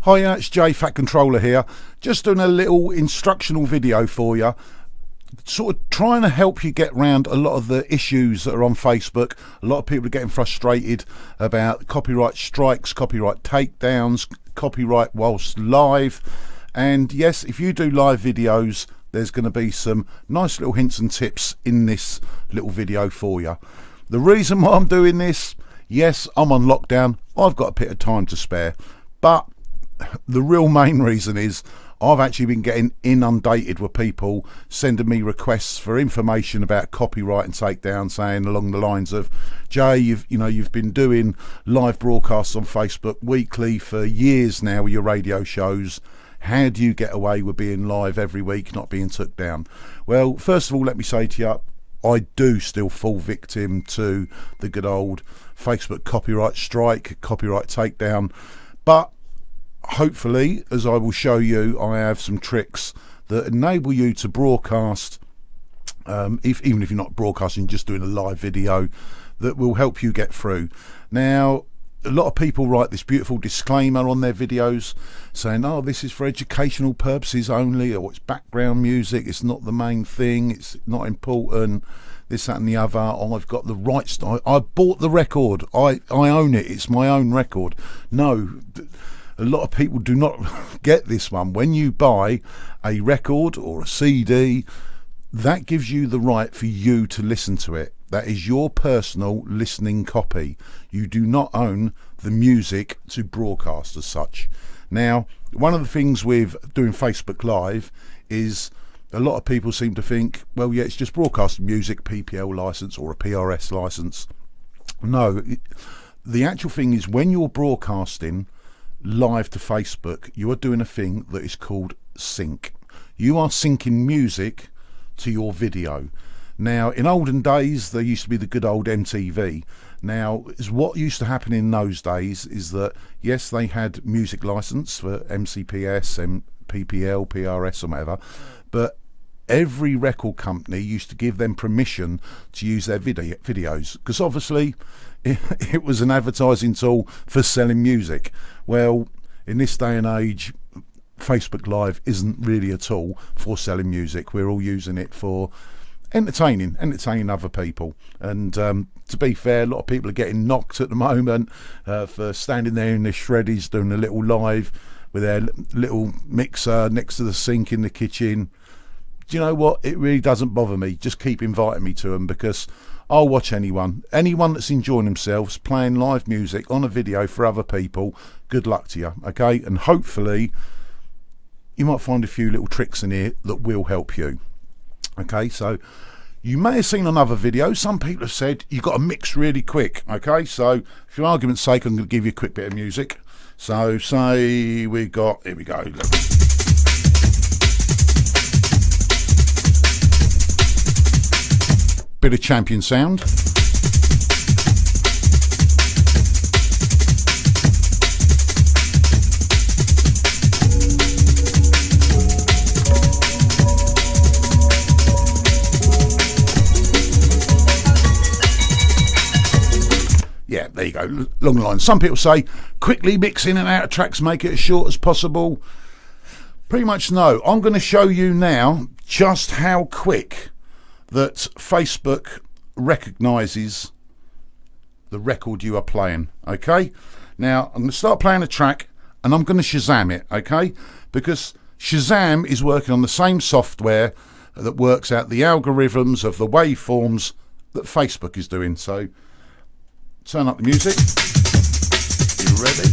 Hiya, it's Jay Fat Controller here, just doing a little instructional video for you, sort of trying to help you get around a lot of the issues that are on Facebook. A lot of people are getting frustrated about copyright strikes, copyright takedowns, copyright whilst live. And yes, if you do live videos, there's going to be some nice little hints and tips in this little video for you. The reason why I'm doing this, yes, I'm on lockdown, I've got a bit of time to spare, but the real main reason is I've actually been getting inundated with people sending me requests for information about copyright and takedown, saying along the lines of, Jay, you've been doing live broadcasts on Facebook weekly for years now with your radio shows. How do you get away with being live every week, not being took down? Well, first of all, let me say to you, I do still fall victim to the good old Facebook copyright strike, copyright takedown, but hopefully, as I will show you, I have some tricks that enable you to broadcast, even if you're not broadcasting, just doing a live video, that will help you get through. Now, a lot of people write this beautiful disclaimer on their videos saying, oh, this is for educational purposes only, or it's background music, it's not the main thing, it's not important, this, that and the other. Oh, I've got the rights, I bought the record, I own it, it's my own record. No, a lot of people do not get this one. When you buy a record or a CD, that gives you the right for you to listen to it. That is your personal listening copy. You do not own the music to broadcast as such. Now, one of the things with doing Facebook Live is a lot of people seem to think, well, yeah, it's just broadcasting music, PPL license or a PRS license. No, the actual thing is when you're broadcasting live to Facebook, you are doing a thing that is called sync. You are syncing music to your video. Now, in olden days, there used to be the good old MTV. Now, what used to happen in those days is that, yes, they had music license for MCPS, PPL, PRS or whatever, but every record company used to give them permission to use their videos, because obviously it was an advertising tool for selling music. Well, in this day and age, Facebook Live isn't really a tool for selling music. We're all using it for entertaining other people. And to be fair, a lot of people are getting knocked at the moment for standing there in their shreddies doing a little live with their little mixer next to the sink in the kitchen. Do you know what? It really doesn't bother me. Just keep inviting me to them, because I'll watch anyone that's enjoying themselves playing live music on a video for other people. Good luck to you, okay? And hopefully you might find a few little tricks in here that will help you. Okay, so you may have seen on other videos, some people have said you've got to mix really quick. Okay, so for argument's sake, I'm going to give you a quick bit of music. So say here we go, look. Bit of champion sound. Yeah, there you go, long line. Some people say quickly mix in and out of tracks, make it as short as possible. Pretty much no. I'm going to show you now just how quick that Facebook recognises the record you are playing. Okay, now I'm going to start playing a track and I'm going to Shazam it, okay, because Shazam is working on the same software that works out the algorithms of the waveforms that Facebook is doing. So turn up the music. You ready?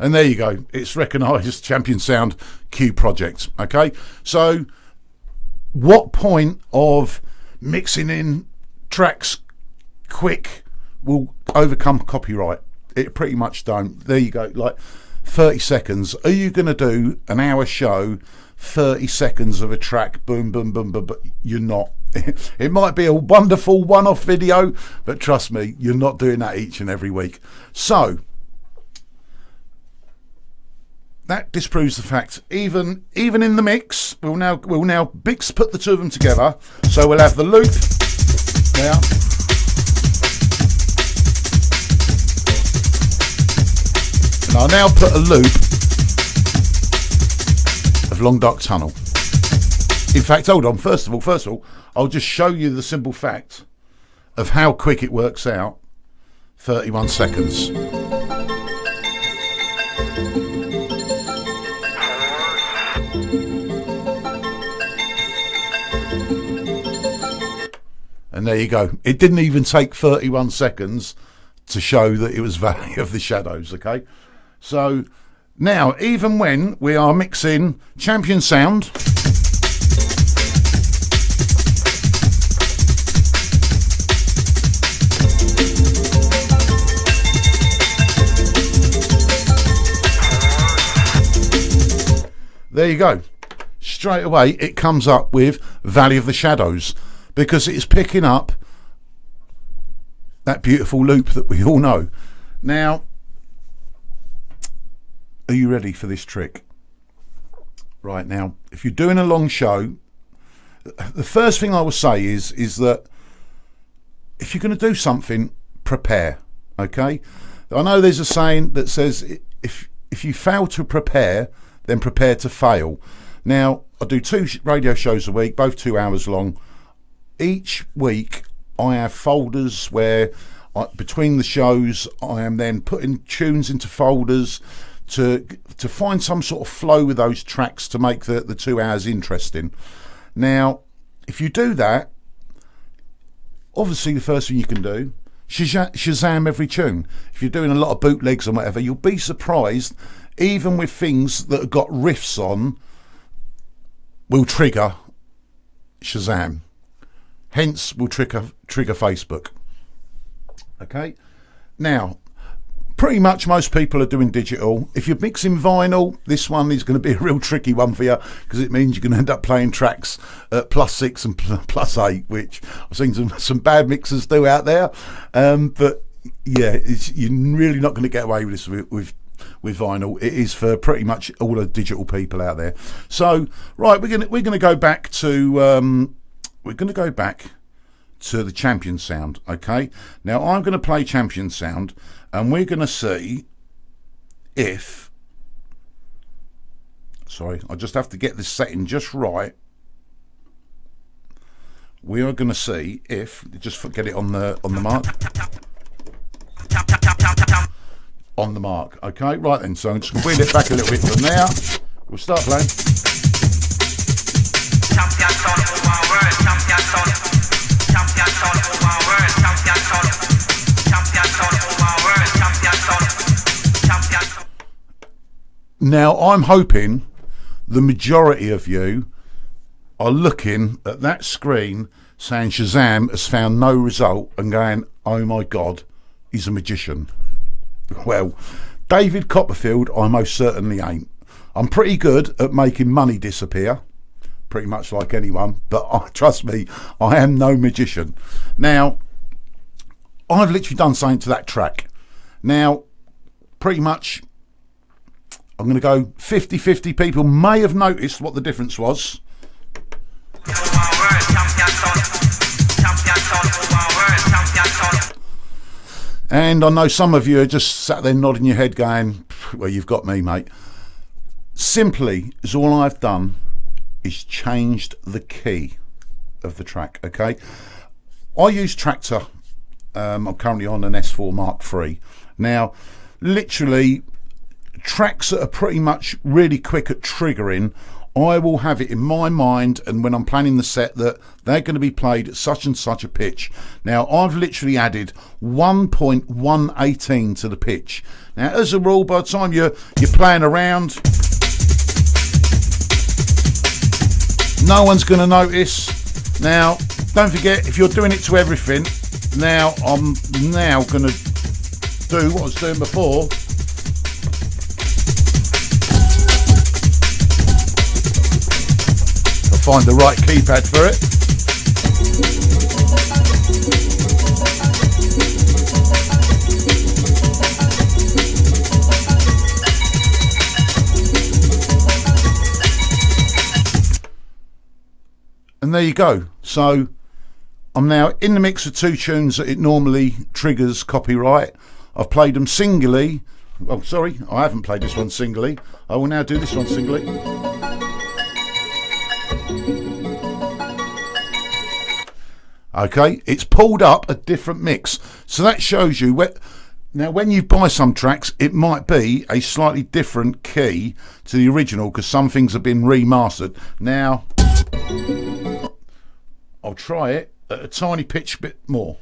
And there you go, it's recognised Champion Sound Q Project. Okay, so what point of mixing in tracks quick will overcome copyright? It pretty much don't. There you go, like 30 seconds. Are you going to do an hour show, 30 seconds of a track, boom, boom, boom, boom, but you're not. It might be a wonderful one-off video, but trust me, you're not doing that each and every week. So that disproves the fact. Even in the mix, we'll now put the two of them together. So we'll have the loop there. And I'll now put a loop of Long Dark Tunnel. In fact, hold on. First of all, I'll just show you the simple fact of how quick it works out. 31 seconds. And there you go. It didn't even take 31 seconds to show that it was Valley of the Shadows, okay? So now, even when we are mixing champion sound, there you go. Straight away, it comes up with Valley of the Shadows because it's picking up that beautiful loop that we all know. Now, are you ready for this trick? Right, now, if you're doing a long show, the first thing I will say is that if you're going to do something, prepare, okay? I know there's a saying that says if you fail to prepare, then prepare to fail. Now, I do 2 radio shows a week, both 2 hours long. Each week, I have folders where between the shows, I am then putting tunes into folders to find some sort of flow with those tracks to make the 2 hours interesting. Now, if you do that, obviously the first thing you can do, Shazam every tune. If you're doing a lot of bootlegs and whatever, you'll be surprised, even with things that have got riffs on, will trigger Shazam. Hence, will trigger Facebook. Okay? Now, pretty much most people are doing digital. If you're mixing vinyl, this one is going to be a real tricky one for you because it means you're going to end up playing tracks at +6 and +8, which I've seen some bad mixers do out there. But yeah, you're really not going to get away with this with vinyl. It is for pretty much all the digital people out there. So right, we're going to go back to the champion sound. Okay, now I'm going to play champion sound, and we're going to see if, sorry, I just have to get this setting just right. We are going to see if, just get it on the mark. On the mark. Okay, right then, so I'm just going to wheel it back a little bit from there. We'll start playing. Now, I'm hoping the majority of you are looking at that screen saying Shazam has found no result and going, oh my God, he's a magician. Well, David Copperfield, I most certainly ain't. I'm pretty good at making money disappear, pretty much like anyone, but trust me, I am no magician. Now, I've literally done something to that track. Now, pretty much, I'm going to go 50-50. People may have noticed what the difference was. And I know some of you are just sat there nodding your head going, well, you've got me, mate. Simply, is all I've done is changed the key of the track, okay? I use Traktor. I'm currently on an S4 Mark III. Now, literally, tracks that are pretty much really quick at triggering, I will have it in my mind, and when I'm planning the set, that they're going to be played at such and such a pitch. Now, I've literally added 1.118 to the pitch. Now, as a rule, by the time you're playing around, no one's going to notice. Now, don't forget, if you're doing it to everything, now I'm now going to do what I was doing before. Find the right keypad for it. And there you go. So I'm now in the mix of 2 tunes that it normally triggers copyright. I've played them singly. Oh, sorry, I haven't played this one singly. I will now do this one singly. Okay, it's pulled up a different mix. So that shows you where. Now, when you buy some tracks, it might be a slightly different key to the original because some things have been remastered. Now, I'll try it at a tiny pitch bit more.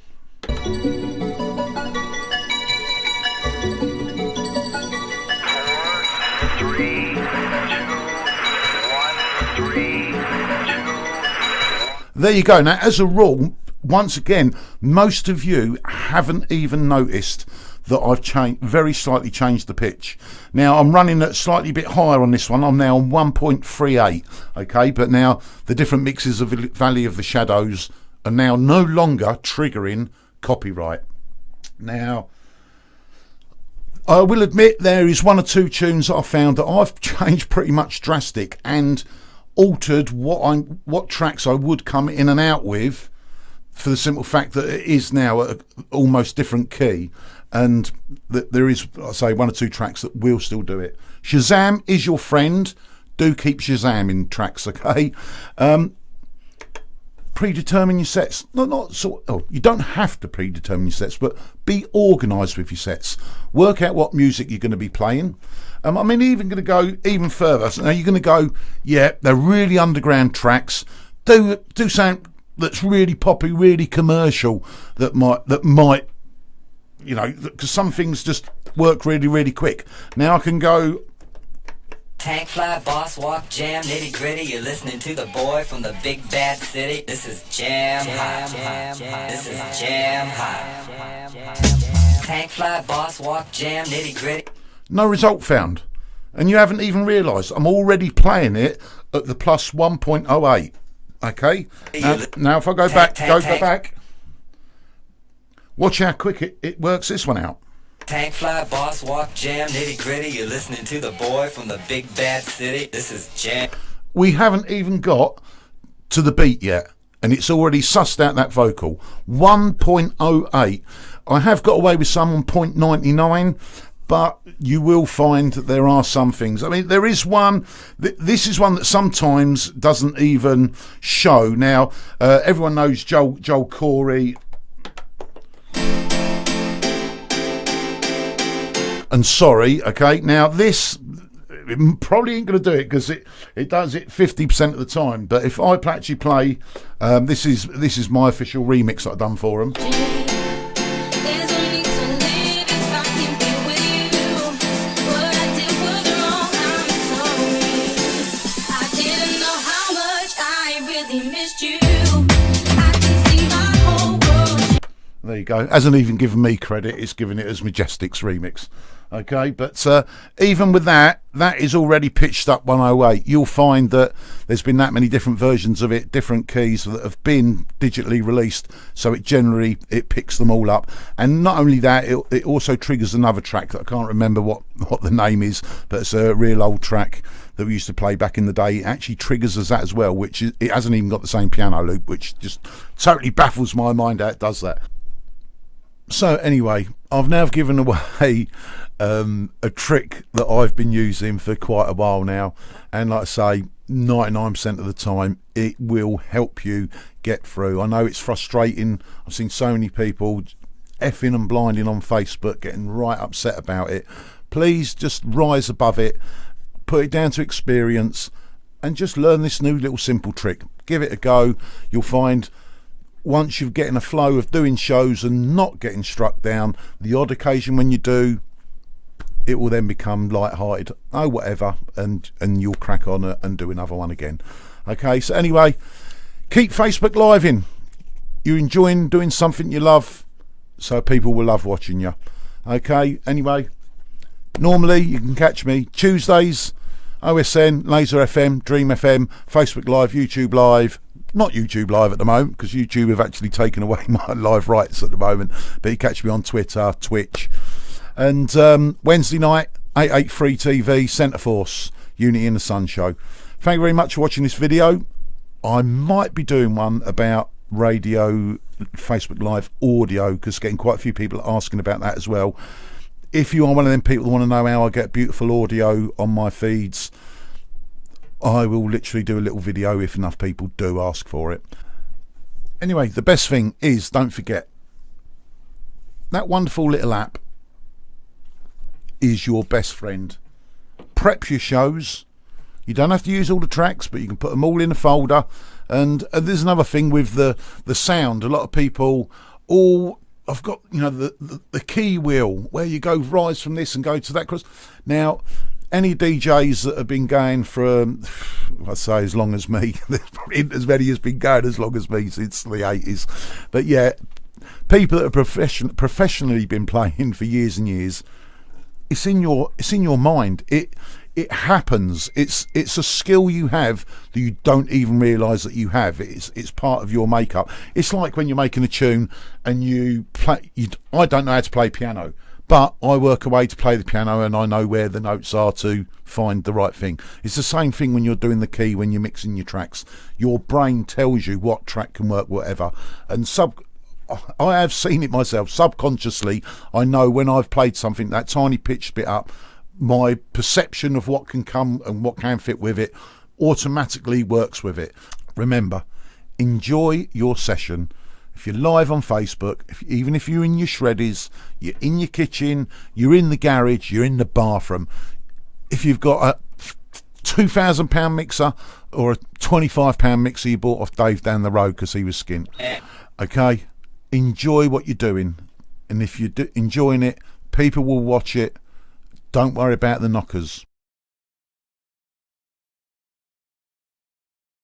There you go. Now, as a rule, once again, most of you haven't even noticed that I've very slightly changed the pitch. Now I'm running at slightly bit higher on this one. I'm now on 1.38. Okay, but now the different mixes of Valley of the Shadows are now no longer triggering copyright. Now I will admit there is 1 or 2 tunes that I found that I've changed pretty much drastic and altered what tracks I would come in and out with, for the simple fact that it is now a almost different key, and that there is, I say, 1 or 2 tracks that will still do it. Shazam is your friend. Do keep Shazam in tracks, okay? Predetermine your sets. You don't have to predetermine your sets, but be organised with your sets. Work out what music you're going to be playing. I mean, even going to go even further. So now you're going to go, yeah, they're really underground tracks. Do something that's really poppy, really commercial. That might, you know, because some things just work really, really quick. Now I can go. Tank fly, boss walk, jam, nitty gritty. You're listening to the boy from the big bad city. This is jam hot. This is jam hot. Tank fly, boss walk, jam, nitty gritty. No result found, and you haven't even realised I'm already playing it at the plus 1.08. Okay. Now if I go back. Watch how quick it works this one out. Tank fly, boss walk, jam, nitty gritty. You're listening to the boy from the big bad city. This is jam. We haven't even got to the beat yet, and it's already sussed out that vocal. 1.08. I have got away with some on 0.99, but you will find that there are some things. I mean, there is one. This is one that sometimes doesn't even show. Now, everyone knows Joel Corry and Sorry. Okay, now this it probably ain't going to do it because it does it 50% of the time. But if I actually play, this is my official remix that I've done for them. There you go. Hasn't even given me credit. It's given it as Majestic's remix. Okay, but even with that is already pitched up 108. You'll find that there's been that many different versions of it, different keys that have been digitally released, so it picks them all up. And not only that, it also triggers another track that I can't remember what the name is, but it's a real old track that we used to play back in the day. It actually triggers as that as well, which it hasn't even got the same piano loop, which just totally baffles my mind how it does that. So anyway, I've now given away a trick that I've been using for quite a while now, and like I say, 99% of the time it will help you get through. I know it's frustrating. I've seen so many people effing and blinding on Facebook, getting right upset about it. Please just rise above it, put it down to experience, and just learn this new little simple trick. Give it a go. You'll find once you're getting a flow of doing shows and not getting struck down, the odd occasion when you do, it will then become light-hearted. Oh, whatever, and you'll crack on and do another one again. Okay, so anyway, keep Facebook Live in. You're enjoying doing something you love, so people will love watching you. Okay, anyway, normally you can catch me Tuesdays, OSN, Laser FM, Dream FM, Facebook Live, YouTube Live. Not YouTube Live at the moment, because YouTube have actually taken away my live rights at the moment, but you catch me on Twitter, Twitch, and Wednesday night 883 TV, Centre Force, Unity in the Sun show. Thank you very much for watching this video. I might be doing one about radio, Facebook Live audio, because getting quite a few people asking about that as well. If you are one of them people that want to know how I get beautiful audio on my feeds, I will literally do a little video if enough people do ask for it. Anyway, the best thing is, don't forget, that wonderful little app is your best friend. Prep your shows. You don't have to use all the tracks, but you can put them all in a folder. And there's another thing with the sound. A lot of people, I've got, you know, the key wheel where you go rise from this and go to that cross. Now, any DJs that have been going for, I'd say as long as me, there's probably as many has been going as long as me since the 80s. But yeah, people that have professionally been playing for years and years, it's in your mind. It happens. It's a skill you have that you don't even realise that you have. It's part of your makeup. It's like when you're making a tune and you play. I don't know how to play piano, but I work away to play the piano and I know where the notes are to find the right thing. It's the same thing when you're doing the key, when you're mixing your tracks. Your brain tells you what track can work, whatever. And I have seen it myself. Subconsciously, I know when I've played something that tiny pitched bit up, my perception of what can come and what can fit with it automatically works with it. Remember, enjoy your session. If you're live on Facebook, even if you're in your shreddies, you're in your kitchen, you're in the garage, you're in the bathroom, if you've got a £2,000 mixer or a £25 mixer you bought off Dave down the road because he was skint, okay, enjoy what you're doing. And if you're enjoying it, people will watch it. Don't worry about the knockers.